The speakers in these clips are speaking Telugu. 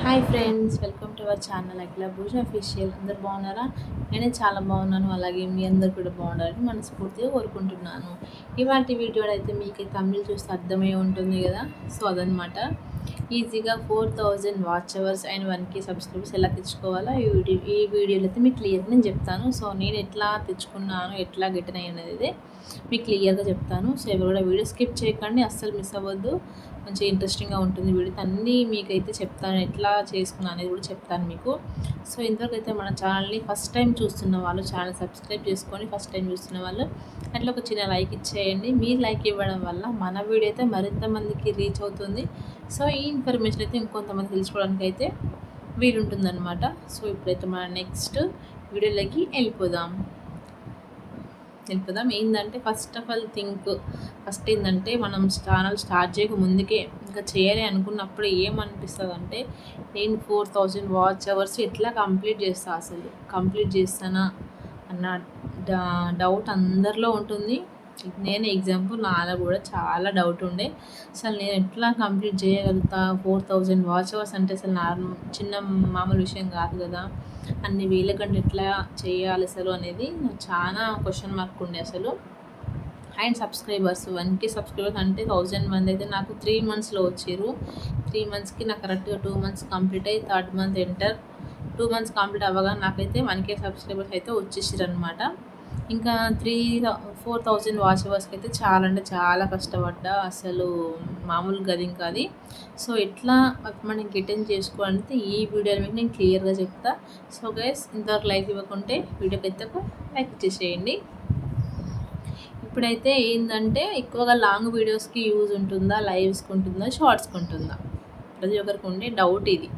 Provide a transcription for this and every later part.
Hi friends, welcome to our channel Akhila Bhusha official. అందరు బాగున్నారా? నేను చాలా బాగున్నాను. అలాగే మీ అందరు కూడా బాగుండాలని మనస్ఫూర్తిగా కోరుకుంటున్నాను. ఇవాటి వీడియోలో అయితే మీకు తమిళ్ చూస్తే అర్థమై ఉంటుంది కదా. సో అదనమాట, ఈజీగా 4000 watch hours and 1K subscribers ఎలా తెచ్చుకోవాలో ఈ వీడియోలో అయితే మీకు క్లియర్గా నేను చెప్తాను. సో నేను ఎట్లా తెచ్చుకున్నాను, ఎట్లా గెటన్ అయ్యనేది మీకు క్లియర్గా చెప్తాను. సో ఎవరు కూడా వీడియో స్కిప్ చేయకండి, అస్సలు మిస్ అవ్వద్దు. మంచిగా ఇంట్రెస్టింగ్గా ఉంటుంది వీడియో. అన్నీ మీకైతే చెప్తాను, ఎట్లా చేసుకున్నా అనేది కూడా చెప్తాను మీకు. సో ఇంతవరకు అయితే మన ఛానల్ని ఫస్ట్ టైం చూస్తున్న వాళ్ళు ఛానల్ సబ్స్క్రైబ్ చేసుకొని, ఫస్ట్ టైం చూస్తున్న వాళ్ళు అట్లా ఒక చిన్న లైక్ ఇచ్చేయండి. మీరు లైక్ ఇవ్వడం వల్ల మన వీడియో అయితే మరింత మందికి రీచ్ అవుతుంది. సో ఈ ఇన్ఫర్మేషన్ అయితే ఇంకొంతమంది తెలుసుకోవడానికి అయితే వీలుంటుందన్నమాట. సో ఇప్పుడైతే మన నెక్స్ట్ వీడియోలోకి వెళ్ళిపోదాం. ఏంటంటే ఫస్ట్ ఆఫ్ ఆల్ ఫస్ట్ ఏంటంటే మనం ఛానల్ స్టార్ట్ చేయక ముందుకే ఇంకా చేయాలి అనుకున్నప్పుడు ఏమనిపిస్తుంది అంటే, నేను 4000 వాచ్ అవర్స్ ఎట్లా కంప్లీట్ చేస్తానా అన్న డౌట్ అందరిలో ఉంటుంది. నేను ఎగ్జాంపుల్, నాలో కూడా చాలా డౌట్ ఉండే. అసలు నేను ఎట్లా కంప్లీట్ చేయగలుగుతా 4000 వాచ్ అవర్స్ అంటే అసలు చిన్న మామూలు విషయం కాదు కదా. అన్ని వేల గంటలు ఎట్లా చేయాలి అసలు అనేది నాకు చాలా క్వశ్చన్ మార్క్ ఉండే అసలు. అండ్ సబ్స్క్రైబర్స్ 1K సబ్స్క్రైబర్స్ అంటే 1000 మంది అయితే నాకు 3 monthsలో వచ్చారు. 3 monthsకి నాకు కరెక్ట్గా 2 months కంప్లీట్ అయ్యి 3rd month ఎంటర్. 2 months కంప్లీట్ అవ్వగా నాకైతే 1K సబ్స్క్రైబర్స్ అయితే వచ్చేసారు అనమాట. ఇంకా 4000 వాచ్ అవర్స్కి అయితే చాలా అంటే చాలా కష్టపడ్డా, అసలు మామూలు గది ఇంకా అది. సో ఎట్లా మనం గెటన్ చేసుకోవాలంటే ఈ వీడియోలో మీకు నేను క్లియర్గా చెప్తా. సో గైస్, ఇంతవరకు లైక్ ఇవ్వకుంటే వీడియోకి అయితే లైక్ ఇచ్చేసేయండి. ఇప్పుడైతే ఏంటంటే, ఎక్కువగా లాంగ్ వీడియోస్కి యూజ్ ఉంటుందా, లైవ్స్కి ఉంటుందా, షార్ట్స్కి ఉంటుందా, ప్రతి ఒక్కరికి ఉండే డౌట్ ఇది.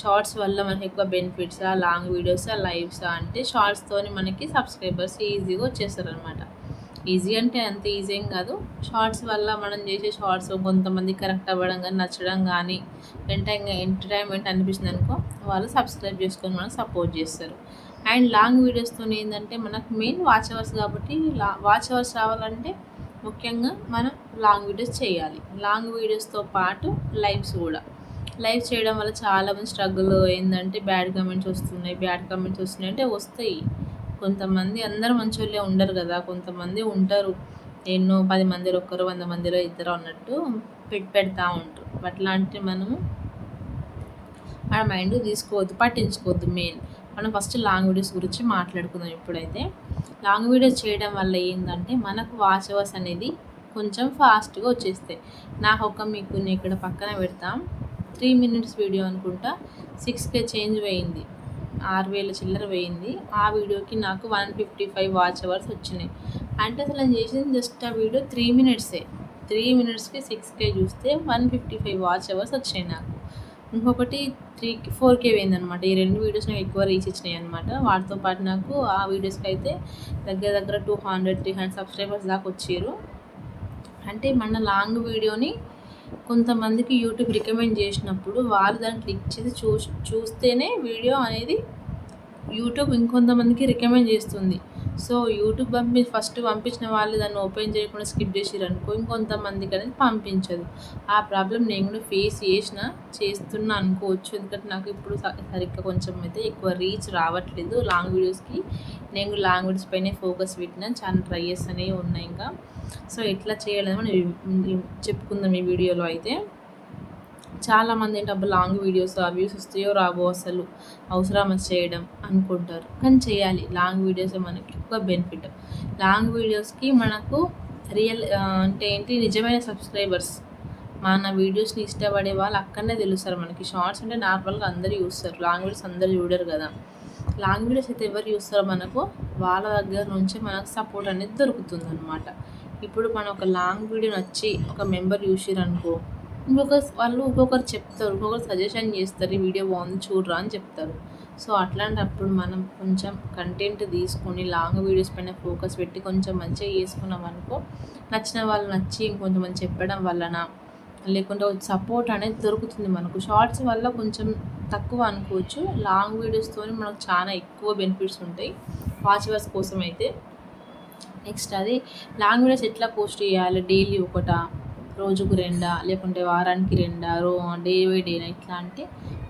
షార్ట్స్ వల్ల మనకి ఎక్కువ బెనిఫిట్సా, లాంగ్ వీడియోసా, లైవ్సా అంటే షార్ట్స్తోని మనకి సబ్స్క్రైబర్స్ ఈజీగా వచ్చేస్తారు అనమాట. ఈజీ అంటే అంత ఈజీ ఏం కాదు. షార్ట్స్ వల్ల మనం చేసే షార్ట్స్ కొంతమంది కరెక్ట్ అవ్వడం కానీ, నచ్చడం కానీ, ఎంటర్టైన్మెంట్ అనిపిస్తుంది అనుకో, వాళ్ళు సబ్స్క్రైబ్ చేసుకొని మనకు సపోర్ట్ చేస్తారు. అండ్ లాంగ్ వీడియోస్తో ఏంటంటే, మనకు మెయిన్ వాచ్ అవర్స్ కాబట్టి, వాచ్ అవర్స్ రావాలంటే ముఖ్యంగా మనం లాంగ్ వీడియోస్ చేయాలి. లాంగ్ వీడియోస్తో పాటు లైవ్స్ కూడా. లైవ్ చేయడం వల్ల చాలామంది స్ట్రగుల్ ఏంటంటే, బ్యాడ్ కామెంట్స్ వస్తున్నాయి అంటే వస్తాయి. కొంతమంది అందరూ మంచోళ్ళే ఉండరు కదా, కొంతమంది ఉంటారు. ఎన్నో 10 మందిలో ఒక్కరు, 100 మందిలో ఇద్దరు అన్నట్టు పెడతా ఉంటారు. అట్లాంటి మనము మన మైండ్ పట్టించుకోవద్దు. మెయిన్ మనం ఫస్ట్ లాంగ్ వీడియోస్ గురించి మాట్లాడుకుందాం. ఇప్పుడైతే లాంగ్ వీడియోస్ చేయడం వల్ల ఏంటంటే, మనకు వాచ్ అవర్స్ అనేది కొంచెం ఫాస్ట్గా వచ్చేస్తాయి. మీకు నేను ఇక్కడ పక్కన పెడతాం, 3 minutes వీడియో అనుకుంటా 6K చేంజ్ వేయింది, 6000 చిల్లర వేయింది. ఆ వీడియోకి నాకు 155 వాచ్ అవర్స్ వచ్చినాయి. అంటే అసలు నేను చేసింది జస్ట్ ఆ వీడియో 3 minutesే. 3 minutesకి 6K చూస్తే 155 వాచ్ అవర్స్ వచ్చాయి నాకు. ఇంకొకటి 4K వేయిందనమాట. ఈ 2 వీడియోస్ నాకు ఎక్కువ రీచ్ ఇచ్చినాయి అనమాట. వాటితో పాటు నాకు ఆ వీడియోస్కి అయితే దగ్గర 200-300 సబ్స్క్రైబర్స్ దాకా వచ్చారు. అంటే మన లాంగ్ వీడియోని కొంతమందికి యూట్యూబ్ రికమెండ్ చేసినప్పుడు వాళ్ళు దాన్ని క్లిక్ చేసి చూస్తేనే వీడియో అనేది యూట్యూబ్ ఇంకొంతమందికి రికమెండ్ చేస్తుంది. సో యూట్యూబ్ ఫస్ట్ పంపించిన వాళ్ళు దాన్ని ఓపెన్ చేయకుండా స్కిప్ చేసిర్రు అనుకో, ఇంకొంతమందికి అనేది పంపించదు. ఆ ప్రాబ్లం నేను కూడా ఫేస్ చేస్తున్నా అనుకోవచ్చు. ఎందుకంటే నాకు ఇప్పుడు సరిగ్గా కొంచెం అయితే ఎక్కువ రీచ్ రావట్లేదు లాంగ్ వీడియోస్కి. నేను లాంగ్ వీడియోస్ పైనే ఫోకస్ పెట్టినా, చాలా ట్రై చేస్తూనే ఉన్నాయి ఇంకా. సో ఎట్లా చేయాలని చెప్పుకుందాం ఈ వీడియోలో. అయితే చాలామంది ఏంటబ్బా లాంగ్ వీడియోస్ వ్యూస్ వస్తాయో రావో, అసలు అవసరం చేయడం అనుకుంటారు. కానీ చేయాలి. లాంగ్ వీడియోస్ మనకి ఎక్కువ బెనిఫిట్. లాంగ్ వీడియోస్కి మనకు అంటే ఏంటి, నిజమైన సబ్స్క్రైబర్స్, మన వీడియోస్ని ఇష్టపడే వాళ్ళు అక్కడనే తెలుస్తారు మనకి. షార్ట్స్ అంటే నార్మల్గా అందరూ చూస్తారు, లాంగ్ వీడియోస్ అందరూ చూడరు కదా. లాంగ్ వీడియోస్ అయితే ఎవరు చూస్తారో మనకు, వాళ్ళ దగ్గర నుంచి మనకు సపోర్ట్ అనేది దొరుకుతుంది అనమాట. ఇప్పుడు మనం ఒక లాంగ్ వీడియో నచ్చి ఒక మెంబర్ చూసిరనుకో, ఇంకొకరు చెప్తారు, ఇంకొకరు సజెషన్ చేస్తారు, ఈ వీడియో బాగుంది చూడరా అని చెప్తారు. సో అట్లాంటప్పుడు మనం కొంచెం కంటెంట్ తీసుకొని లాంగ్ వీడియోస్ పైన ఫోకస్ పెట్టి కొంచెం మంచిగా చేసుకున్నాం అనుకో, నచ్చిన వాళ్ళు నచ్చి ఇంకొంతమంది చెప్పడం వలన, లేకుంటే సపోర్ట్ అనేది దొరుకుతుంది మనకు. షార్ట్స్ వల్ల కొంచెం తక్కువ అనుకోవచ్చు, లాంగ్ వీడియోస్తో మనకు చాలా ఎక్కువ బెనిఫిట్స్ ఉంటాయి వాచ్ అవర్స్ కోసం అయితే. నెక్స్ట్ అది లాంగ్ వీడియోస్ ఎట్లా పోస్ట్ చేయాలి, డైలీ ఒకట రోజుకు 2 లేకుంటే వారానికి 2 డే బై డే ఇట్లా అంటే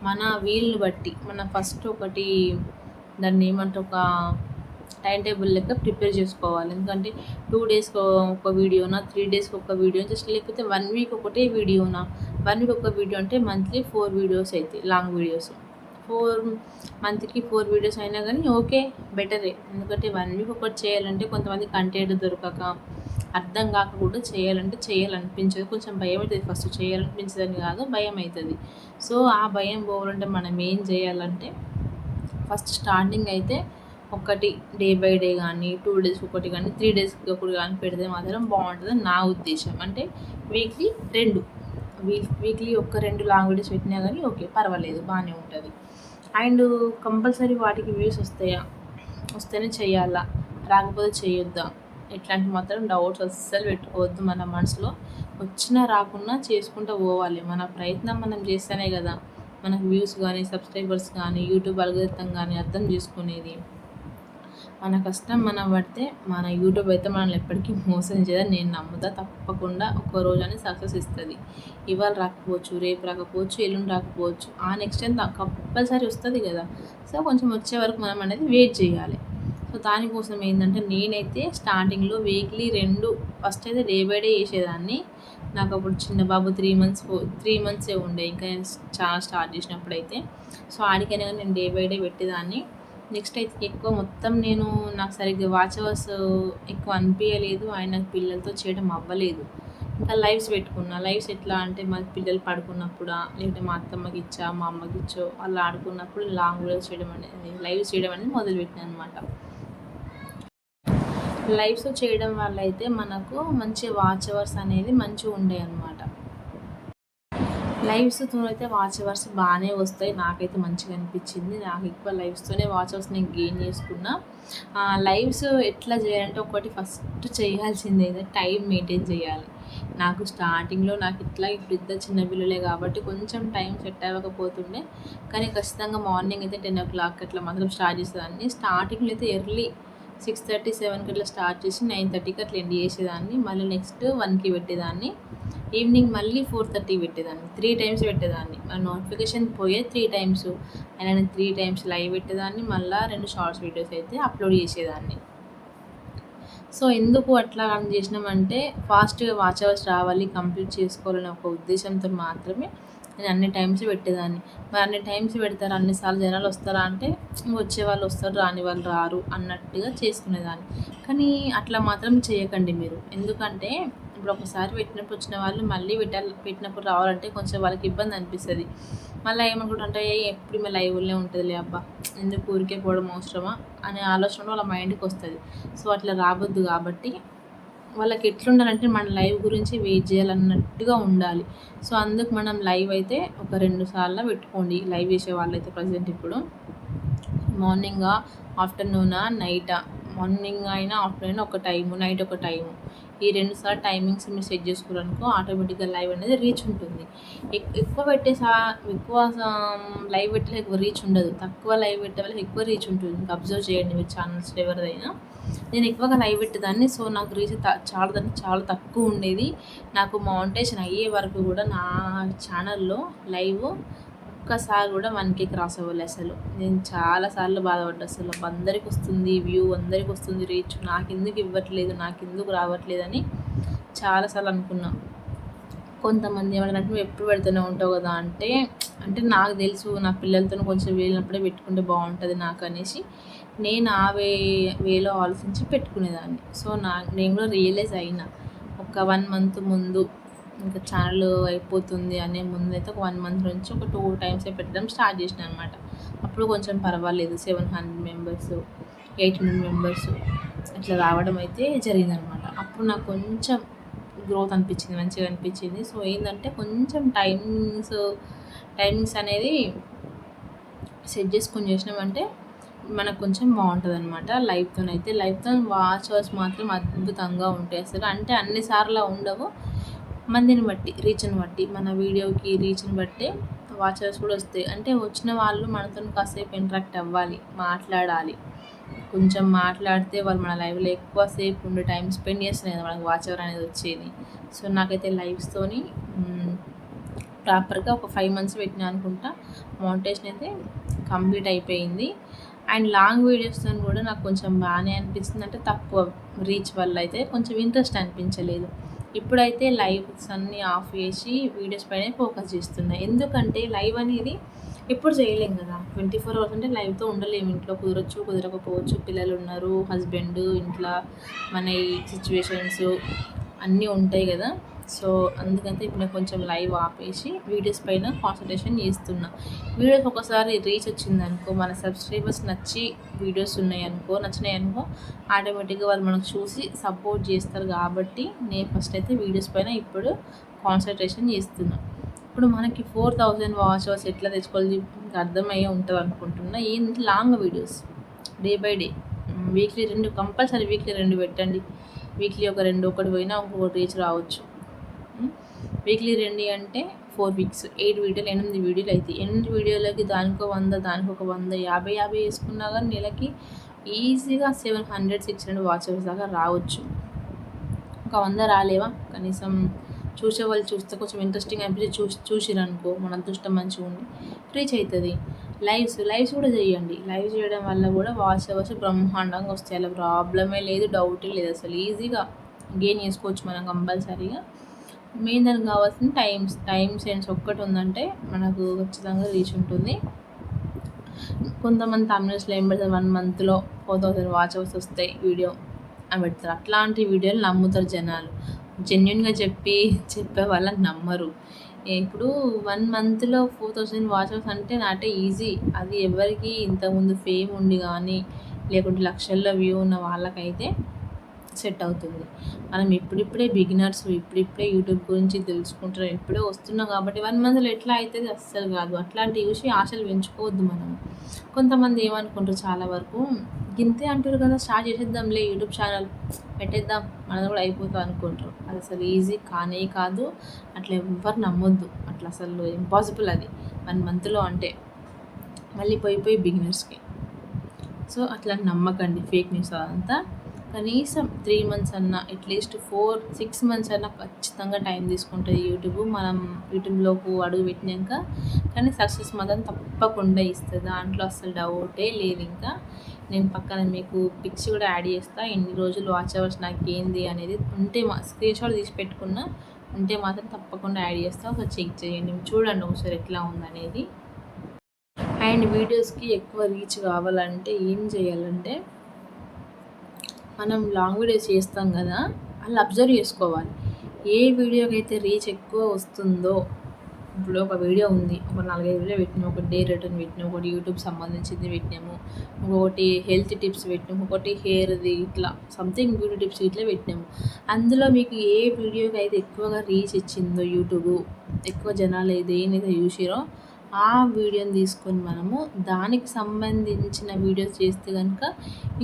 మన వీలుని బట్టి మన ఫస్ట్ ఒకటి దాన్ని ఏమంటే ఒక టైం టేబుల్ లెక్క ప్రిపేర్ చేసుకోవాలి. ఎందుకంటే 2 డేస్‌కి ఒక వీడియోనా, 3 డేస్‌కి ఒక వీడియో జస్ట్ లేకపోతే 1 వీక్ ఒకటే వీడియోనా, 1 వీక్ ఒక వీడియో అంటే మంత్లీ 4 వీడియోస్ అయితాయి లాంగ్ వీడియోస్. 4 మంత్‌కి 4 వీడియోస్ అయినా కానీ ఓకే బెటరే. ఎందుకంటే 1 వీక్ ఒకటి చేయాలంటే కొంతమంది కంటెంట్ దొరకక అర్థం కాక కూడా చేయాలనిపించదు. కొంచెం భయం అవుతుంది ఫస్ట్ చేయాలనిపించదని కాదు భయం అవుతుంది. సో ఆ భయం పోవాలంటే మనం ఏం చేయాలంటే ఫస్ట్ స్టార్టింగ్ అయితే ఒకటి డే బై డే కానీ 2 డేస్కి ఒకటి కానీ 3 డేస్కి ఒకటి కానీ పెడితే మాత్రం బాగుంటుందని నా ఉద్దేశం. అంటే వీక్లీ 2 వీక్లీ ఒక 2 లాంగ్ వీడియోస్ పెట్టినా కానీ ఓకే పర్వాలేదు బాగానే ఉంటుంది. అండ్ కంపల్సరీ వాటికి వ్యూస్ వస్తేనే చేయాలా, రాకపోతే చేయొద్దా ఇట్లాంటి మాత్రం డౌట్స్ అస్సలు పెట్టుకోవద్దు. మన మనసులో వచ్చినా రాకున్నా చేసుకుంటూ పోవాలి. మన ప్రయత్నం మనం చేస్తేనే కదా మనకు వ్యూస్ కానీ సబ్స్క్రైబర్స్ కానీ యూట్యూబ్ అల్గోరిథం కానీ అర్థం చేసుకునేది. మన కష్టం మనం పడితే మన యూట్యూబ్ అయితే మనల్ని ఎప్పటికీ మోసం చేయదని నేను నమ్ముతా. తప్పకుండా ఒక్క రోజని సక్సెస్ ఇస్తుంది. ఇవాళ రాకపోవచ్చు, రేపు రాకపోవచ్చు, ఎల్లుండి రాకపోవచ్చు, ఆ నెక్స్ట్ టైం కంపల్సరీ వస్తుంది కదా. సో కొంచెం వచ్చే వరకు మనం అనేది వెయిట్ చేయాలి. సో దానికోసం ఏంటంటే నేనైతే స్టార్టింగ్లో వీక్లీ 2 ఫస్ట్ అయితే డే బై డే చేసేదాన్ని. నాకు అప్పుడు చిన్న బాబు 3 మంత్సే ఉండే ఇంకా నేను చాలా స్టార్ట్ చేసినప్పుడైతే. సో ఆడికైనా కానీ నేను డే బై డే పెట్టేదాన్ని. నెక్స్ట్ అయితే ఎక్కువ మొత్తం నాకు సరిగ్గా వాచ్ అవర్స్ ఎక్కువ అనిపించలేదు. ఆయన పిల్లలతో చేయడం అవ్వలేదు. ఇంకా లైవ్స్ పెట్టుకున్నా. లైవ్స్ ఎట్లా అంటే మా పిల్లలు పడుకున్నప్పుడా లేకపోతే మా అత్తమ్మకి ఇచ్చా మా అమ్మకి ఇచ్చో వాళ్ళు ఆడుకున్నప్పుడు లాంగ్ వీడియోస్ చేయడం అనేది లైవ్స్ చేయడం అనేది మొదలుపెట్టాను అనమాట. లైవ్స్ చేయడం వల్ల అయితే మనకు మంచి వాచ్ అవర్స్ అనేది మంచిగా ఉండే అనమాట. లైవ్స్తో అయితే వాచ్ అవర్స్ బాగానే వస్తాయి. నాకైతే మంచిగా అనిపించింది. నాకు ఎక్కువ లైవ్స్తోనే వాచ్ అవర్స్ నేను గెయిన్ చేసుకున్నా. లైవ్స్ ఎట్లా చేయాలంటే ఒకటి ఫస్ట్ చేయాల్సింది అయితే టైం మెయింటైన్ చేయాలి. నాకు స్టార్టింగ్లో నాకు ఇప్పుడు ఇద్దరు చిన్న పిల్లలే కాబట్టి కొంచెం టైం సెట్ అవ్వకపోతుండే. కానీ ఖచ్చితంగా మార్నింగ్ అయితే 10 o'clock అట్లా మాత్రం స్టార్ట్ చేసేదాన్ని. స్టార్టింగ్లో అయితే ఎర్లీ 6:30, 7కి అట్లా స్టార్ట్ చేసి 9:30కి అట్లా ఎండ్ చేసేదాన్ని. మళ్ళీ నెక్స్ట్ 1కి పెట్టేదాన్ని. ఈవినింగ్ మళ్ళీ 4:30 పెట్టేదాన్ని. 3 టైమ్స్ పెట్టేదాన్ని. మన నోటిఫికేషన్ పోయే 3 టైమ్స్ అయినా నేను 3 టైమ్స్ లైవ్ పెట్టేదాన్ని. మళ్ళీ 2 షార్ట్స్ వీడియోస్ అయితే అప్లోడ్ చేసేదాన్ని. సో ఎందుకు అట్లా చేసినామంటే ఫాస్ట్గా వాచ్ అవర్స్ రావాలి, కంప్లీట్ చేసుకోవాలనే ఒక ఉద్దేశంతో మాత్రమే నేను అన్ని టైమ్స్ పెట్టేదాన్ని. మరి అన్ని టైమ్స్ పెడతారు, అన్నిసార్లు జనాలు వస్తారా అంటే వచ్చే వాళ్ళు వస్తారు, రాని వాళ్ళు రారు అన్నట్టుగా చేసుకునేదాన్ని. కానీ అట్లా మాత్రం చేయకండి మీరు. ఎందుకంటే ఇప్పుడు ఒకసారి పెట్టినప్పుడు వచ్చిన వాళ్ళు మళ్ళీ పెట్టినప్పుడు రావాలంటే కొంచెం వాళ్ళకి ఇబ్బంది అనిపిస్తుంది. మళ్ళీ ఏమనుకుంటుంటే ఎప్పుడు మేము లైవ్లోనే ఉంటుందిలే అబ్బా ఎందుకు ఊరికే పోవడం అవసరమా అనే ఆలోచన వాళ్ళ మైండ్కి వస్తుంది. సో అట్లా రావద్దు. కాబట్టి వాళ్ళకి ఎట్లుండాలంటే మన లైవ్ గురించి వెయిట్ చేయాలన్నట్టుగా ఉండాలి. సో అందుకు మనం లైవ్ అయితే ఒక 2 సార్లు పెట్టుకోండి. లైవ్ చేసే వాళ్ళైతే ప్రజెంట్ ఇప్పుడు మార్నింగా, ఆఫ్టర్నూనా, నైటా, మార్నింగ్ అయినా ఆఫ్టర్నూన్ ఒక టైము, నైట్ ఒక టైము, ఈ 2 సార్లు టైమింగ్స్ మీరు సెట్ చేసుకున్నారనుకో ఆటోమేటిక్గా లైవ్ అనేది రీచ్ ఉంటుంది. ఎక్కువ లైవ్ పెట్టే ఎక్కువ రీచ్ ఉండదు. తక్కువ లైవ్ పెట్టే వాళ్ళకి ఎక్కువ రీచ్ ఉంటుంది. ఇంకా అబ్జర్వ్ చేయండి మీరు ఛానల్స్లో ఎవరిదైనా. నేను ఎక్కువగా లైవ్ పెట్టేదాన్ని. సో నాకు రీచ్ చాలా తక్కువ ఉండేది. నాకు మానిటైజేషన్ అయ్యే వరకు కూడా నా ఛానల్లో లైవ్ ఒక్కసారి కూడా 1K క్రాస్ అవ్వాలి. అసలు నేను చాలాసార్లు బాధపడ్డా. అసలు అందరికి వస్తుంది వ్యూ, అందరికి వస్తుంది రీచ్, నాకెందుకు ఇవ్వట్లేదు, నాకెందుకు రావట్లేదని చాలాసార్లు అనుకున్నా. కొంతమంది ఏమంటారంటే నువ్వు ఎప్పుడు పెడుతూనే ఉంటావు కదా అంటే నాకు తెలుసు నా పిల్లలతో కొంచెం వెళ్ళినప్పుడే పెట్టుకుంటే బాగుంటుంది నాకు అనేసి నేను ఆ వేలో ఆలోచించి పెట్టుకునేదాన్ని. సో నేను కూడా రియలైజ్ అయినా ఒక 1 month ముందు, ఇంకా ఛానల్ అయిపోతుంది అనే ముందైతే ఒక 1 month నుంచి ఒక 2 times పెట్టడం స్టార్ట్ చేసిన అనమాట. అప్పుడు కొంచెం పర్వాలేదు 700 members, 800 members ఇట్లా రావడం అయితే జరిగిందనమాట. అప్పుడు నాకు కొంచెం గ్రోత్ అనిపించింది, మంచిగా అనిపించింది. సో ఏంటంటే కొంచెం టైమింగ్స్ అనేది సెట్ చేసుకొని చేసినామంటే మనకు కొంచెం బాగుంటుంది అనమాట. లైవ్తో వాచ్ అవర్స్ మాత్రం అద్భుతంగా ఉంటాయి అసలు. అంటే అన్నిసార్లు ఉండవు, మందిని బట్టి, రీచ్ని బట్టి, మన వీడియోకి రీచ్ని బట్టి వాచ్ అవర్స్ కూడా వస్తాయి. అంటే వచ్చిన వాళ్ళు మనతో కాసేపు ఇంటరాక్ట్ అవ్వాలి, మాట్లాడాలి. కొంచెం మాట్లాడితే వాళ్ళు మన లైవ్లో ఎక్కువసేపు ఉండి టైం స్పెండ్ చేస్తేనే కదా మనకు వాచ్ అవర్ అనేది వచ్చేది. సో నాకైతే లైవ్స్తోని ప్రాపర్గా ఒక 5 మంత్స్ పెట్టినా అనుకుంటా, మోనిటైజేషన్ అయితే కంప్లీట్ అయిపోయింది. అండ్ లాంగ్ వీడియోస్తో కూడా నాకు కొంచెం బాగానే అనిపిస్తుంది. అంటే తక్కువ రీచ్ వల్ల అయితే కొంచెం ఇంట్రెస్ట్ అనిపించలేదు. ఇప్పుడైతే లైవ్స్ అన్నీ ఆఫ్ చేసి వీడియోస్ పైనే ఫోకస్ చేస్తున్నా. ఎందుకంటే లైవ్ అనేది ఎప్పుడు చేయలేం కదా, 24 అవర్స్ అంటే లైవ్తో ఉండలేము. ఇంట్లో కుదరచ్చు, కుదరకపోవచ్చు, పిల్లలు ఉన్నారు, హస్బెండ్, ఇంట్లో మన ఈ సిచ్యువేషన్స్ అన్నీ ఉంటాయి కదా. సో అందుకంటే ఇప్పుడు నేను కొంచెం లైవ్ ఆపేసి వీడియోస్ పైన కాన్సన్ట్రేషన్ చేస్తున్నా. వీడియోస్ ఒకసారి రీచ్ వచ్చిందనుకో, మన సబ్స్క్రైబర్స్ నచ్చి వీడియోస్ నచ్చినాయి అనుకో, ఆటోమేటిక్గా వాళ్ళు మనకు చూసి సపోర్ట్ చేస్తారు. కాబట్టి నేను ఫస్ట్ అయితే వీడియోస్ పైన ఇప్పుడు కాన్సన్ట్రేషన్ చేస్తున్నా. ఇప్పుడు మనకి 4000 వాచ్ అవర్స్ ఎట్లా తెచ్చుకోవాలి మీకు అర్థమయ్యే ఉంటుంది అనుకుంటున్నా. ఏంటి long videos day by day, weekly 2 compulsory, weekly 2 పెట్టండి. వీక్లీ ఒక 2, ఒకటి పోయినా ఇంకొకటి రీచ్ రావచ్చు. వీక్లీ 2 అంటే 4 వీక్స్, 8 వీడియోలు, 8 వీడియోలు అవుతాయి. 8 వీడియోలకి దానికో 100, దానికి ఒక 100, 50 వేసుకున్నా కానీ నెలకి ఈజీగా 700-600 వాచ్ అవర్స్ దాకా రావచ్చు. ఒక 100 రాలేవా? కనీసం చూసే వాళ్ళు చూస్తే కొంచెం ఇంట్రెస్టింగ్ అనిపించి చూసిరనుకో, మన అదృష్టం మంచిగా ఉండి రీచ్ అవుతుంది. లైవ్స్ కూడా చేయండి. లైవ్ చేయడం వల్ల కూడా వాచ్ అవర్స్ బ్రహ్మాండంగా వస్తాయి. అలా ప్రాబ్లమే లేదు, డౌటే లేదు. అసలు ఈజీగా గెయిన్ చేసుకోవచ్చు మనం కంపల్సరీగా. మెయిన్ దానికి కావాల్సిన టైం సెన్స్ ఒక్కటి ఉందంటే మనకు ఖచ్చితంగా రీచ్ ఉంటుంది. కొంతమంది తమిళస్లో ఏం పెడతారు, 1 మంత్లో 4000 వాచ్ అవర్స్ వస్తాయి వీడియో అని పెడతారు. అట్లాంటి వీడియోలు నమ్ముతారు జనాలు. జెన్యున్గా చెప్పే వాళ్ళని నమ్మరు. ఇప్పుడు 1 మంత్లో 4000 వాచ్ అవర్స్ అంటే నాటే ఈజీ. అది ఎవరికి ఇంతకుముందు ఫేమ్ ఉండి కానీ, లేకుంటే లక్షల్లో వ్యూ ఉన్న వాళ్ళకైతే సెట్ అవుతుంది. మనం ఇప్పుడిప్పుడే బిగినర్స్, ఇప్పుడిప్పుడే యూట్యూబ్ గురించి తెలుసుకుంటున్నాం, ఇప్పుడే వస్తున్నాం కాబట్టి 1 మంత్లో ఎట్లా అవుతుంది, అస్సలు కాదు. అట్లాంటి చూసి ఆశలు పెంచుకోవద్దు మనం. కొంతమంది ఏమనుకుంటారు, చాలా వరకు గింతే అంటారు కదా, స్టార్ట్ చేసేద్దాంలే యూట్యూబ్ ఛానల్ పెట్టేద్దాం, మనది కూడా అయిపోతుంది అనుకుంటారు. అది అసలు ఈజీ కానే కాదు. అట్లా ఎవ్వరు నమ్మొద్దు. అట్లా అసలు ఇంపాసిబుల్ అది 1 మంత్లో అంటే. మళ్ళీ పోయి బిగినర్స్కి. సో అట్లా నమ్మకండి ఫేక్ న్యూస్ అదంతా. కనీసం 3 మంత్స్ అన్నా, అట్లీస్ట్ 4-6 మంత్స్ అన్నా ఖచ్చితంగా టైం తీసుకుంటుంది యూట్యూబ్. మనం యూట్యూబ్లోకి అడుగు పెట్టినాక కానీ సక్సెస్ మాత్రం తప్పకుండా ఇస్తుంది. దాంట్లో అసలు డౌటే లేదు. ఇంకా నేను పక్కన మీకు పిక్స్ కూడా యాడ్ చేస్తా, ఎన్ని రోజులు వాచ్ అవర్స్ నాకు ఏంది అనేది ఉంటే స్క్రీన్షాట్ తీసి పెట్టుకున్నా, ఉంటే మాత్రం తప్పకుండా యాడ్ చేస్తా. ఒకసారి చెక్ చేయండి, చూడండి ఒకసారి ఎట్లా ఉందనేది. అండ్ వీడియోస్కి ఎక్కువ రీచ్ కావాలంటే ఏం చేయాలంటే, మనం లాంగ్ వీడియోస్ చేస్తాం కదా, అలా అబ్జర్వ్ చేసుకోవాలి. ఏ వీడియోకి అయితే రీచ్ ఎక్కువ వస్తుందో, ఇప్పుడు ఒక వీడియో ఉంది, ఒక 4-5 వీడియో పెట్టినాము, ఒకటి డే రిటర్న్ పెట్టినాము, ఒకటి యూట్యూబ్ సంబంధించింది పెట్టినాము, ఇంకొకటి హెల్త్ టిప్స్ పెట్టినాము, ఒకటి హెయిర్ది, ఇట్లా సంథింగ్ బ్యూటీ టిప్స్ ఇట్లా పెట్టినాము. అందులో మీకు ఏ వీడియోకి అయితే ఎక్కువగా రీచ్ ఇచ్చిందో యూట్యూబ్, ఎక్కువ జనాలు ఏదైతే చూసిరో ఆ వీడియోని తీసుకొని మనము దానికి సంబంధించిన వీడియోస్ చేస్తే కనుక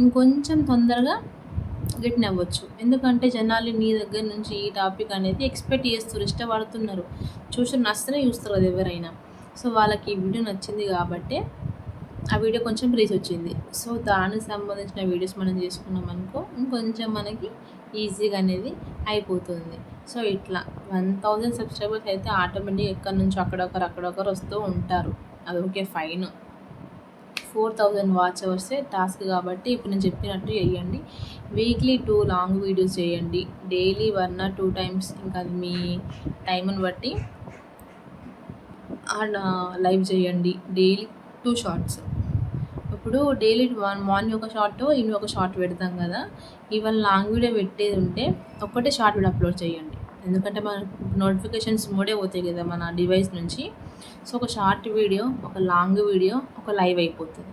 ఇంకొంచెం తొందరగా గెట్టిన అవ్వచ్చు. ఎందుకంటే జనాలు నీ దగ్గర నుంచి ఈ టాపిక్ అనేది ఎక్స్పెక్ట్ చేస్తారు, ఇష్టపడుతున్నారు, నచ్చితేనే చూస్తారు కదా ఎవరైనా. సో వాళ్ళకి ఈ వీడియో నచ్చింది కాబట్టి ఆ వీడియో కొంచెం రీచ్ వచ్చింది. సో దానికి సంబంధించిన వీడియోస్ మనం చేసుకున్నాం అనుకో, ఇంకొంచెం మనకి ఈజీగా అనేది అయిపోతుంది. సో ఇట్లా 1000 సబ్స్క్రైబర్స్ అయితే ఆటోమేటిక్గా ఎక్కడి నుంచో అక్కడొకరు వస్తూ ఉంటారు. అది ఓకే, ఫైన్. 4000 వాచ్ అవర్సే టాస్క్ కాబట్టి ఇప్పుడు నేను చెప్పినట్టు చేయండి. వీక్లీ 2 లాంగ్ వీడియోస్ చేయండి, డైలీ 1 or 2 టైమ్స్, ఇంకా అది మీ టైంని బట్టి లైవ్ చేయండి. Daily 2 shorts. ఇప్పుడు డైలీ మార్నింగ్ ఒక షార్ట్, ఈవినింగ్ ఒక షార్ట్ పెడతాం కదా. ఇవాళ లాంగ్ వీడియో పెట్టేది ఉంటే ఒక్కటే షార్ట్ వీడియో అప్లోడ్ చేయండి. ఎందుకంటే మన నోటిఫికేషన్స్ మూడే పోతాయి కదా మన డివైస్ నుంచి. సో ఒక షార్ట్ వీడియో, ఒక లాంగ్ వీడియో, ఒక లైవ్ అయిపోతుంది.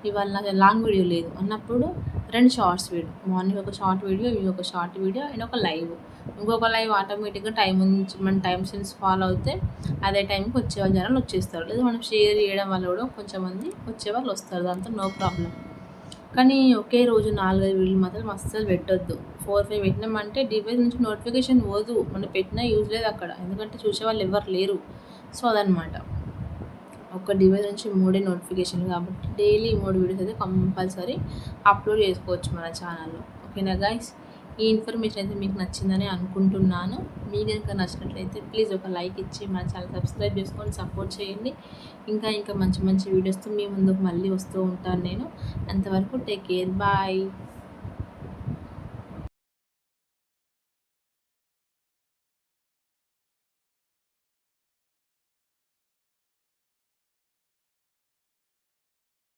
ఇవాళ లాంగ్ వీడియో లేదు అన్నప్పుడు 2 షార్ట్స్ వీడియో, మార్నింగ్ ఒక షార్ట్ వీడియో, ఇవి ఒక షార్ట్ వీడియో అండ్ ఒక లైవ్. ఇంకొక లైవ్ ఆటోమేటిక్గా మన టైం సెన్స్ ఫాలో అయితే అదే టైంకి వచ్చేవాళ్ళు జనాలు వచ్చేస్తారు. లేదా మనం షేర్ చేయడం వల్ల కూడా కొంచెం మంది వచ్చేవాళ్ళు వస్తారు, దాంతో నో ప్రాబ్లం. కానీ ఒకే రోజు 4-5 వీడియోలు మాత్రం అస్సలు పెట్టొద్దు. 4-5 పెట్టినామంటే డివైస్ నుంచి నోటిఫికేషన్ పోదు, మనం పెట్టినా యూజ్ లేదు అక్కడ, ఎందుకంటే చూసేవాళ్ళు ఎవరు లేరు. సో అదనమాట. ఒక డివైస్ నుంచి 3 నోటిఫికేషన్లు కాబట్టి డైలీ 3 వీడియోస్ అయితే కంపల్సరీ అప్లోడ్ చేసుకోవచ్చు మన ఛానల్లో. ఓకేనా గైస్? ఈ ఇన్ఫర్మేషన్ అయితే మీకు నచ్చిందని అనుకుంటున్నాను. మీకు కనుక నచ్చినట్లయితే ప్లీజ్ ఒక లైక్ ఇచ్చి మన ఛానల్ సబ్స్క్రైబ్ చేసుకొని సపోర్ట్ చేయండి. ఇంకా మంచి మంచి వీడియోస్తో మీ ముందుకు మళ్ళీ వస్తూ ఉంటాను నేను. అంతవరకు టేక్ కేర్. బాయ్.